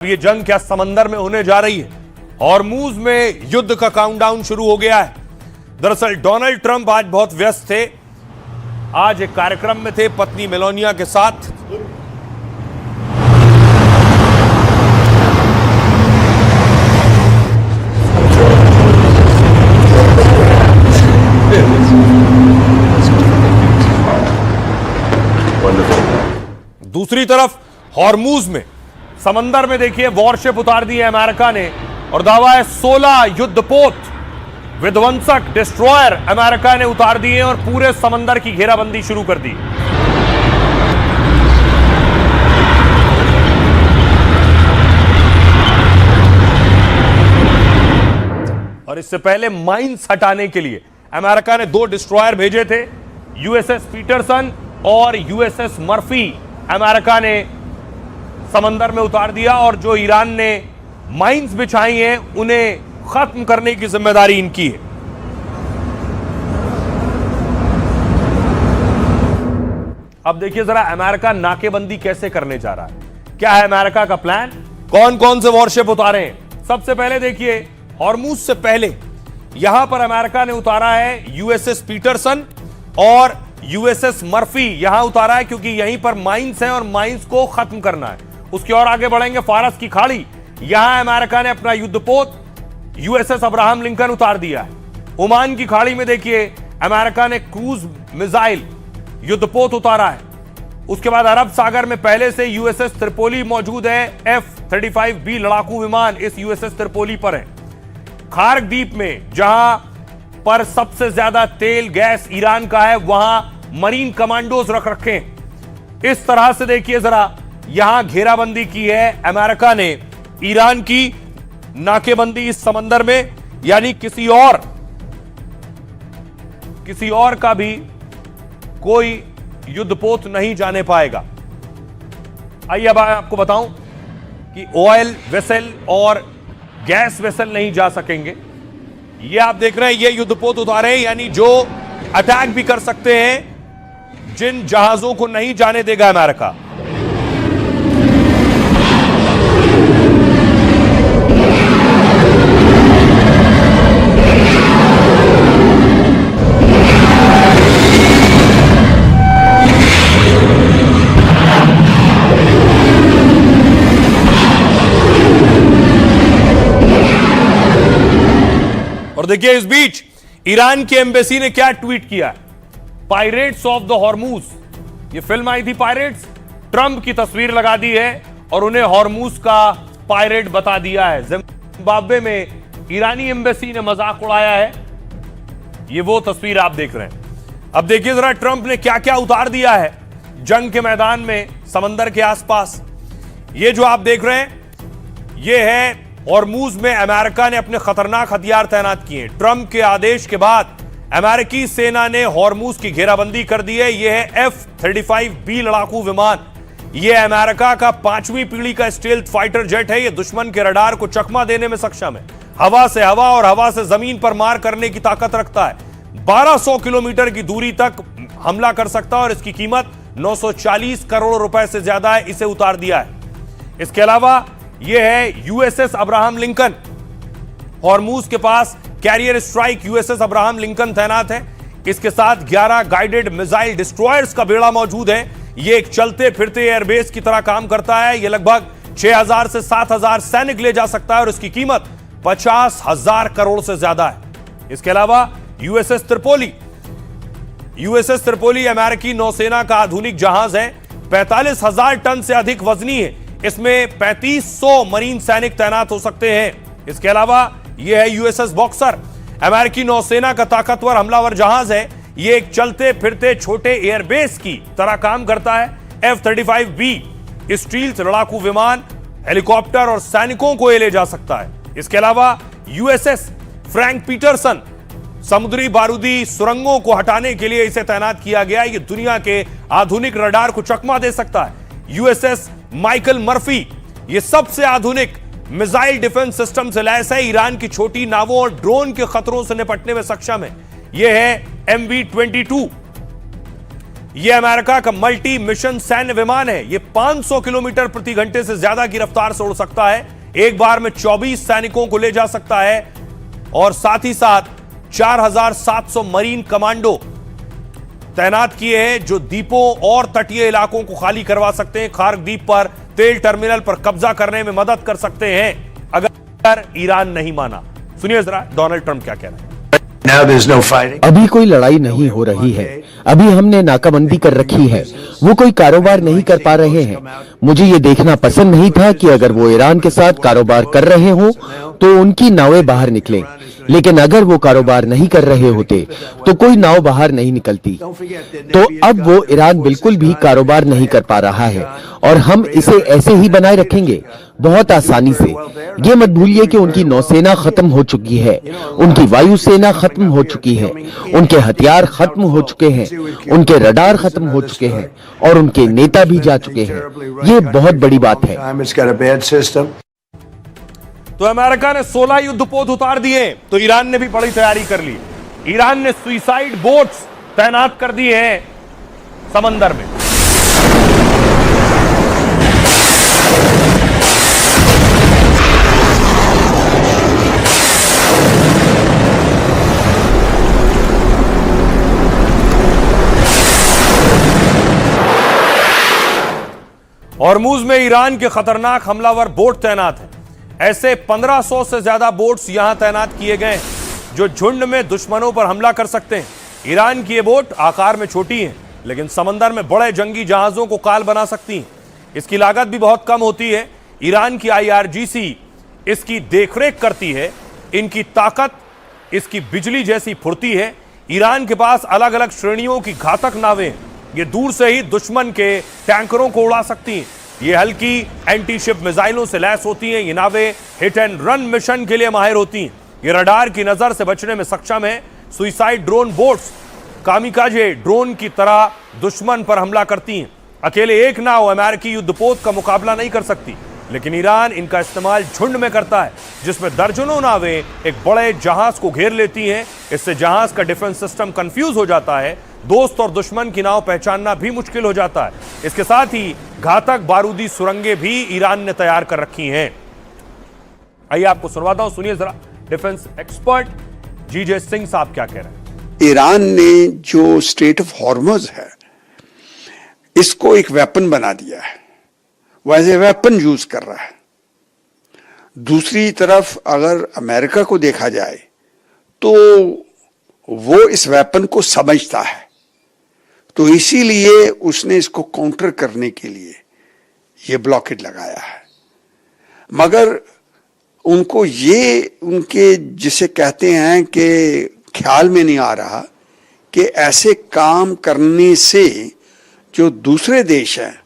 ये जंग क्या समंदर में होने जा रही है। हॉर्मूज में युद्ध का काउंटडाउन शुरू हो गया है। दरअसल डोनाल्ड ट्रंप आज बहुत व्यस्त थे। आज एक कार्यक्रम में थे पत्नी मेलानिया के साथ। दूसरी तरफ हॉर्मूज में समंदर में देखिए वॉरशिप उतार दी है अमेरिका ने और दावा है 16 युद्धपोत विध्वंसक डिस्ट्रॉयर अमेरिका ने उतार दिए और पूरे समंदर की घेराबंदी शुरू कर दी। और इससे पहले माइंस हटाने के लिए अमेरिका ने 2 डिस्ट्रॉयर भेजे थे, यूएसएस पीटरसन और यूएसएस मर्फी। अमेरिका ने समंदर में उतार दिया और जो ईरान ने माइंस बिछाई हैं उन्हें खत्म करने की जिम्मेदारी इनकी है। अब देखिए जरा अमेरिका नाकेबंदी कैसे करने जा रहा है। क्या है अमेरिका का प्लान, कौन कौन से वॉरशिप उतारे हैं। सबसे पहले देखिए हॉर्मूज से पहले यहां पर अमेरिका ने उतारा है यूएसएस पीटरसन और यूएसएस मर्फी। यहां उतारा है क्योंकि यहीं पर माइंस हैं और माइंस को खत्म करना है। उसके और आगे बढ़ेंगे फारस की खाड़ी, यहां अमेरिका ने अपना युद्धपोत यूएसएस अब्राहम लिंकन उतार दिया है। ओमान की खाड़ी में देखिए अमेरिका ने क्रूज मिसाइल युद्धपोत उतारा है। उसके बाद अरब सागर में पहले से यूएसएस त्रिपोली मौजूद है। F-35B लड़ाकू विमान इस यूएसएस त्रिपोली पर है। खार्क द्वीप में जहां पर सबसे ज्यादा तेल गैस ईरान का है वहां मरीन कमांडोज रख रखे हैं। इस तरह से देखिए जरा यहां घेराबंदी की है अमेरिका ने ईरान की नाकेबंदी इस समंदर में, यानी किसी और का भी कोई युद्धपोत नहीं जाने पाएगा। आइए अब आपको बताऊं कि ऑयल वेसल और गैस वेसल नहीं जा सकेंगे। ये आप देख रहे हैं ये युद्धपोत उतारे हैं, यानी जो अटैक भी कर सकते हैं जिन जहाजों को नहीं जाने देगा अमेरिका। और देखिए इस बीच ईरान की एम्बेसी ने क्या ट्वीट किया। पायरेट्स ऑफ द हॉर्मूज, ये फिल्म आई थी पायरेट्स, ट्रंप की तस्वीर लगा दी है और उन्हें हॉर्मूज का पायरेट बता दिया है। जिम्बाब्वे में ईरानी एम्बेसी ने मजाक उड़ाया है। ये वो तस्वीर आप देख रहे हैं। अब देखिए जरा ट्रंप ने क्या क्या उतार दिया है जंग के मैदान में समंदर के आसपास। ये जो आप देख रहे हैं ये है हॉर्मूज में अमेरिका ने अपने खतरनाक हथियार तैनात किए। ट्रंप के आदेश के बाद अमेरिकी सेना ने हॉर्मूज की घेराबंदी कर दी है। यह है F-35B लड़ाकू विमान। यह अमेरिका का 5वीं पीढ़ी का स्टेल्थ फाइटर जेट है। यह दुश्मन के रडार को चकमा देने में सक्षम है। हवा से हवा और हवा से जमीन पर मार करने की ताकत रखता है। 1200 किलोमीटर की दूरी तक हमला कर सकता है और इसकी कीमत 940 करोड़ रुपए से ज्यादा है। इसे उतार दिया है। इसके अलावा यह है यूएसएस अब्राहम लिंकन। हॉर्मूज के पास carrier strike USS Abraham Lincoln तैनात है। इसके साथ 11 गाइडेड मिसाइल डिस्ट्रॉयर्स का बेड़ा मौजूद है। यह एक चलते फिरते एयरबेस की तरह काम करता है। यह लगभग 6000 से 7000 सैनिक ले जा सकता है और इसकी कीमत 50,000 करोड़ से ज्यादा है। इसके अलावा यूएसएस त्रिपोली अमेरिकी नौसेना का आधुनिक जहाज है। 45,000 टन से अधिक वजनी है। इसमें 3500 मरीन सैनिक तैनात हो सकते हैं। इसके अलावा यह है यूएसएस बॉक्सर, अमेरिकी नौसेना का ताकतवर हमलावर जहाज है। यह एक चलते फिरते छोटे एयरबेस की तरह काम करता है। F-35B स्टील्थ लड़ाकू विमान, हेलीकॉप्टर और सैनिकों को ले जा सकता है। इसके अलावा यूएसएस फ्रैंक पीटरसन, समुद्री बारूदी सुरंगों को हटाने के लिए इसे तैनात किया गया। यह दुनिया के आधुनिक रडार को चकमा दे सकता है। यूएसएस माइकल मर्फी, यह सबसे आधुनिक मिसाइल डिफेंस सिस्टम से लैस है। ईरान की छोटी नावों और ड्रोन के खतरों से निपटने में सक्षम है। यह है MV-22 यह अमेरिका का मल्टी मिशन सैन्य विमान है। यह 500 किलोमीटर प्रति घंटे से ज्यादा की रफ्तार से उड़ सकता है। एक बार में 24 सैनिकों को ले जा सकता है और साथ ही साथ 4700 मरीन कमांडो तैनात किए हैं जो द्वीपों और तटीय इलाकों को खाली करवा सकते हैं। खार्क द्वीप पर तेल टर्मिनल पर कब्जा करने में मदद कर सकते हैं अगर ईरान नहीं माना। सुनिए जरा डोनाल्ड ट्रंप क्या कह रहे हैं। अभी कोई लड़ाई नहीं हो रही है, अभी हमने नाकाबंदी कर रखी है। वो कोई कारोबार नहीं कर पा रहे हैं। मुझे ये देखना पसंद नहीं था कि अगर वो ईरान के साथ कारोबार कर रहे हो तो उनकी नावें बाहर निकलें, लेकिन अगर वो कारोबार नहीं कर रहे होते तो कोई नाव बाहर नहीं निकलती। तो अब वो ईरान बिल्कुल भी कारोबार नहीं कर पा रहा है और हम इसे ऐसे ही बनाए रखेंगे बहुत आसानी से। ये मत भूलिए कि उनकी नौसेना खत्म हो चुकी है, उनकी वायुसेना खत्म हो चुकी है, उनके हथियार खत्म हो चुके हैं, उनके रडार खत्म हो चुके हैं और उनके नेता भी जा चुके हैं। ये बहुत बड़ी बात है। तो अमेरिका ने 16 युद्धपोत उतार दिए तो ईरान ने भी बड़ी तैयारी कर ली। ईरान ने सुइसाइड बोट्स तैनात कर दिए हैं समंदर में। हॉर्मुज में ईरान के खतरनाक हमलावर बोट तैनात हैं। ऐसे 1500 से ज्यादा बोट्स यहां तैनात किए गए हैं जो झुंड में दुश्मनों पर हमला कर सकते हैं। ईरान की ये बोट आकार में छोटी हैं लेकिन समंदर में बड़े जंगी जहाजों को काल बना सकती हैं। इसकी लागत भी बहुत कम होती है। ईरान की IRGC इसकी देखरेख करती है। इनकी ताकत, इसकी बिजली जैसी फुर्ती है। ईरान के पास अलग अलग श्रेणियों की घातक नावें, ये दूर से ही दुश्मन के टैंकरों को उड़ा सकती हैं। ये हल्की एंटी शिप मिसाइलों से लैस होती हैं। ये नावें हिट एंड रन मिशन के लिए माहिर होती हैं। ये रडार की नजर से बचने में सक्षम है। Suicide drone boats kamikaze drone की तरह दुश्मन पर हमला करती हैं। अकेले एक नाव अमेरिकी युद्धपोत का मुकाबला नहीं कर सकती, लेकिन ईरान इनका इस्तेमाल झुंड में करता है जिसमें दर्जनों नावें एक बड़े जहाज को घेर लेती हैं। इससे जहाज का डिफेंस सिस्टम कंफ्यूज हो जाता है। दोस्त और दुश्मन की नाव पहचानना भी मुश्किल हो जाता है। इसके साथ ही घातक बारूदी सुरंगें भी ईरान ने तैयार कर रखी हैं। आइए आपको सुनवाता हूं, सुनिए जरा डिफेंस एक्सपर्ट जीजे सिंह साहब क्या कह रहे हैं। ईरान ने जो स्ट्रेट ऑफ हॉर्मुज है इसको एक वेपन बना दिया है, वो एज ए वेपन यूज कर रहा है। दूसरी तरफ अगर अमेरिका को देखा जाए तो वो इस वेपन को समझता है, तो इसीलिए उसने इसको काउंटर करने के लिए ये ब्लॉकेड लगाया है। मगर उनको ये उनके जिसे कहते हैं कि ख्याल में नहीं आ रहा कि ऐसे काम करने से जो दूसरे देश हैं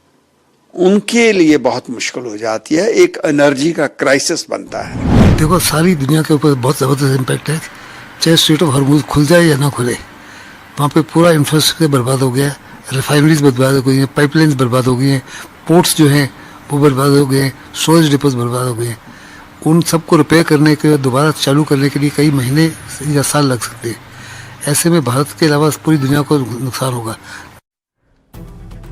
उनके लिए बहुत मुश्किल हो जाती है। एक एनर्जी का क्राइसिस बनता है। देखो, सारी दुनिया के ऊपर बहुत ज़बरदस्त इम्पैक्ट है। चाहे स्ट्रेट ऑफ हॉर्मुज खुल जाए या ना खुले, वहाँ पे पूरा इंफ्रास्ट्रक्चर बर्बाद हो गया है। रिफाइनरीज बर्बाद हो गई हैं, पाइपलाइंस बर्बाद हो गई हैं, पोर्ट्स जो हैं वो बर्बाद हो गए हैं, स्टोरेज डिपोज बर्बाद हो गए हैं। उन सबको रिपेयर करने के दोबारा चालू करने के लिए कई महीने या साल लग सकते हैं। ऐसे में भारत के अलावा पूरी दुनिया को नुकसान होगा।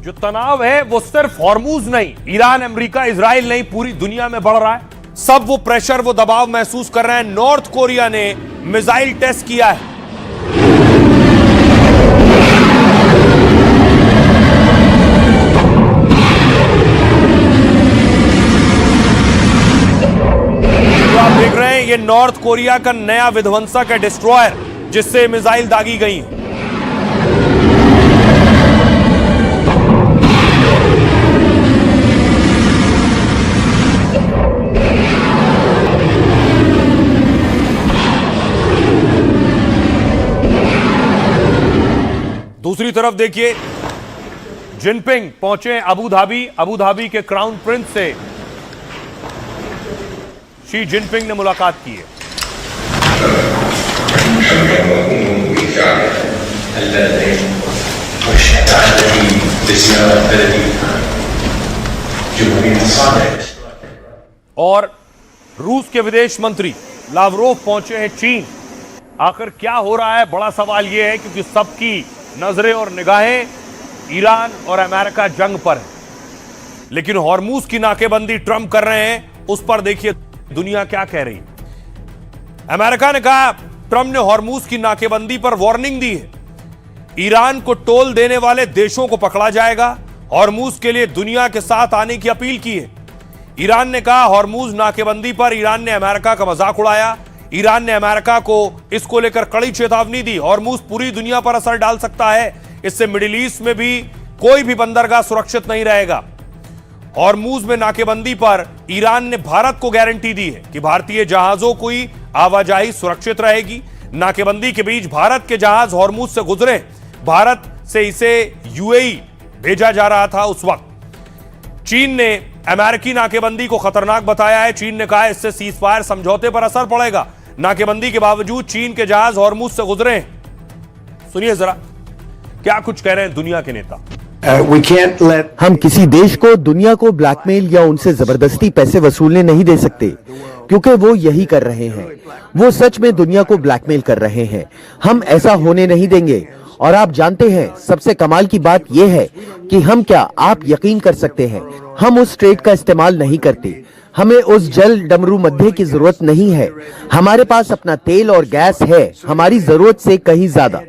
जो तनाव है वो सिर्फ हॉर्मुज नहीं, ईरान, अमेरिका, इजराइल नहीं, पूरी दुनिया में बढ़ रहा है। सब वो प्रेशर, वो दबाव महसूस कर रहे हैं। नॉर्थ कोरिया ने मिसाइल टेस्ट किया है। तो आप देख रहे हैं ये नॉर्थ कोरिया का नया विध्वंसक है, डिस्ट्रॉयर, जिससे मिसाइल दागी गई है। दूसरी तरफ देखिए, जिनपिंग पहुंचे अबू धाबी के क्राउन प्रिंस से शी जिनपिंग ने मुलाकात की है। और रूस के विदेश मंत्री लावरोव पहुंचे हैं चीन। आखिर क्या हो रहा है, बड़ा सवाल यह है, क्योंकि सबकी नजरें और निगाहें ईरान और अमेरिका जंग पर है, लेकिन हॉर्मूज की नाकेबंदी ट्रंप कर रहे हैं, उस पर देखिए दुनिया क्या कह रही है। अमेरिका ने कहा, ट्रंप ने हॉर्मूज की नाकेबंदी पर वार्निंग दी है, ईरान को टोल देने वाले देशों को पकड़ा जाएगा, हॉर्मूज के लिए दुनिया के साथ आने की अपील की है। ईरान ने कहा, हॉर्मूज नाकेबंदी पर ईरान ने अमेरिका का मजाक उड़ाया, ईरान ने अमेरिका को इसको लेकर कड़ी चेतावनी दी। हॉर्मूज पूरी दुनिया पर असर डाल सकता है, इससे मिडिल ईस्ट में भी कोई भी बंदरगाह सुरक्षित नहीं रहेगा। हॉर्मूज में नाकेबंदी पर ईरान ने भारत को गारंटी दी है कि भारतीय जहाजों की आवाजाही सुरक्षित रहेगी। नाकेबंदी के बीच भारत के जहाज हॉर्मूज से गुजरे, भारत से इसे यूएई भेजा जा रहा था। उस वक्त चीन ने अमेरिकी नाकेबंदी को खतरनाक बताया है। चीन ने कहा, इससे सीज फायर समझौते पर असर पड़ेगा। नाकेबंदी के बावजूद चीन के जहाज हॉर्मूज से गुजरे। सुनिए जरा क्या कुछ कह रहे हैं दुनिया के नेता। हम किसी देश को दुनिया को ब्लैकमेल या उनसे जबरदस्ती पैसे वसूलने नहीं दे सकते, क्योंकि वो यही कर रहे हैं। वो सच में दुनिया को ब्लैकमेल कर रहे हैं। हम ऐसा होने नहीं देंगे। और आप जानते हैं, सबसे कमाल की बात यह है कि हम क्या, आप यकीन कर सकते हैं, हम उस स्ट्रेट का इस्तेमाल नहीं करते। हमें उस जल डमरू मध्य की जरूरत नहीं है। हमारे पास अपना तेल और गैस है, हमारी जरूरत से कहीं ज्यादा।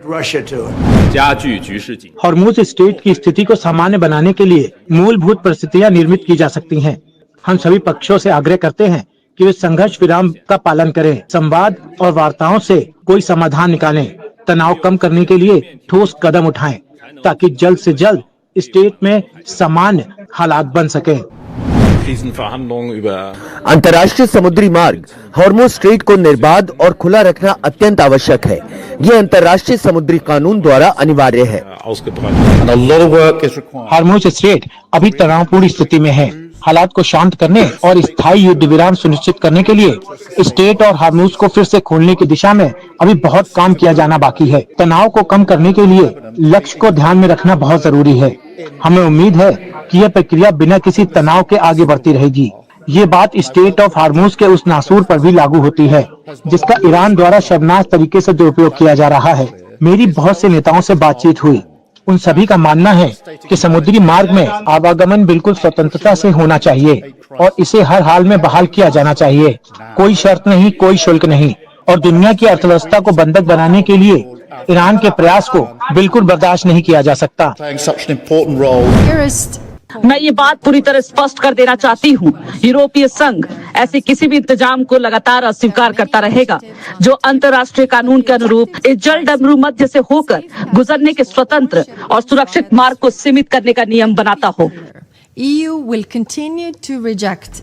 हॉर्मूज स्ट्रेट की स्थिति को सामान्य बनाने के लिए मूलभूत परिस्थितियां निर्मित की जा सकती हैं। हम सभी पक्षों से आग्रह करते हैं कि वे संघर्ष विराम का पालन करें, संवाद और वार्ताओं से कोई समाधान निकालें, तनाव कम करने के लिए ठोस कदम उठाएं, ताकि जल्द से जल्द स्टेट में सामान्य हालात बन सकें। अंतर्राष्ट्रीय समुद्री मार्ग हॉर्मूज स्ट्रेट को निर्बाध और खुला रखना अत्यंत आवश्यक है। यह अंतर्राष्ट्रीय समुद्री कानून द्वारा अनिवार्य है। हॉर्मूज स्ट्रेट अभी तनावपूर्ण स्थिति में है। हालात को शांत करने और स्थायी युद्ध विराम सुनिश्चित करने के लिए स्ट्रेट और हॉर्मूज को फिर से खोलने की दिशा में अभी बहुत काम किया जाना बाकी है। तनाव को कम करने के लिए लक्ष्य को ध्यान में रखना बहुत जरूरी है। हमें उम्मीद है कि यह प्रक्रिया बिना किसी तनाव के आगे बढ़ती रहेगी। ये बात स्ट्रेट ऑफ हॉर्मूज के उस नासूर पर भी लागू होती है जिसका ईरान द्वारा शर्मनाक तरीके से दुरुपयोग किया जा रहा है। मेरी बहुत से नेताओं से बातचीत हुई, उन सभी का मानना है कि समुद्री मार्ग में आवागमन बिल्कुल स्वतंत्रता से होना चाहिए और इसे हर हाल में बहाल किया जाना चाहिए। कोई शर्त नहीं, कोई शुल्क नहीं, और दुनिया की अर्थव्यवस्था को बंधक बनाने के लिए ईरान के प्रयास को बिल्कुल बर्दाश्त नहीं किया जा सकता। मैं ये बात पूरी तरह स्पष्ट कर देना चाहती हूँ, यूरोपीय संघ ऐसे किसी भी इंतजाम को लगातार अस्वीकार करता रहेगा जो अंतर्राष्ट्रीय कानून के अनुरूप इस जल डमरू मध्य से होकर गुजरने के स्वतंत्र और सुरक्षित मार्ग को सीमित करने का नियम बनाता हो। EU will continue to reject